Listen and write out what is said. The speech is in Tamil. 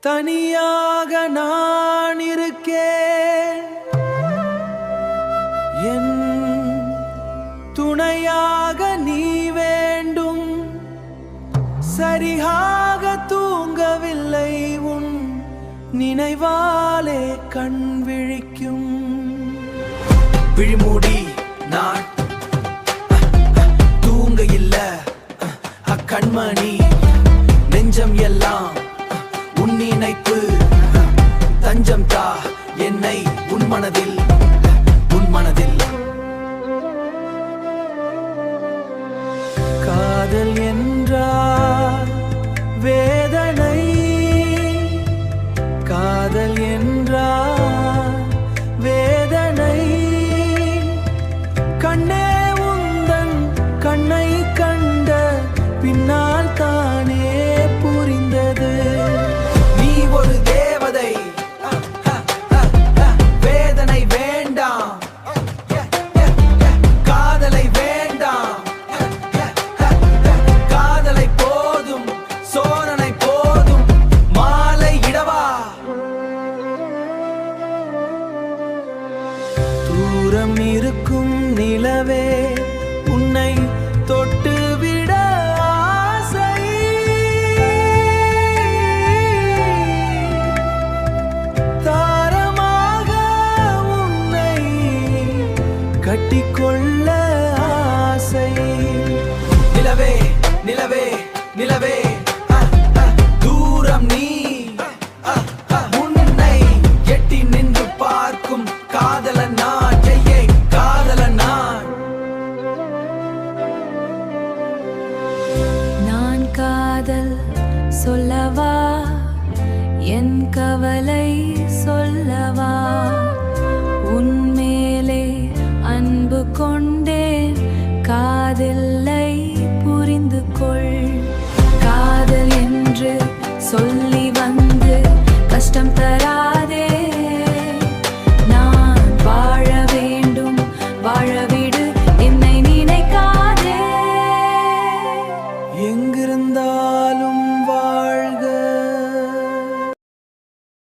தனியாக நான் இருக்கேன், என் துணையாக நீ வேண்டும். சரியாக தூங்கவில்லை, உன் நினைவாலே கண் விழிக்கும். விழிமூடி நான் தூங்க இல்ல அக்கண்மணி, நெஞ்சம் எல்லாம் உன் நினைப்பு. தஞ்சம் தா என்னை உன் மனதில், உன் மனதில். காதல் என்றால் வேதனை, காதல் என்றால் வேதனை. கண்ணே உந்தன் கண்ணை கண்ட பின்னால் தானே புரிந்தது. நீ ஒரு தேவதை, வேதனை வேண்டாம், காதலை வேண்டாம். காதலை போதும், சோதனை போதும், மாலை இடவா. தூரம் இருக்கும் நிலவே, உன்னை தொட்டு விட ஆசை. தாரமாக உன்னை கட்டிக்கொள்ள ஆசை. நிலவே நிலவே நிலவே, தூரம் நீ, உன்னை எட்டி நின்று பார்க்கும் காதலன் நான், ஜெய்யே காதலன் நான். நான் காதல் சொல்லவா, என் கவலை சொல்லவா. உன்மேலே அன்பு கொண்டேன், காதில்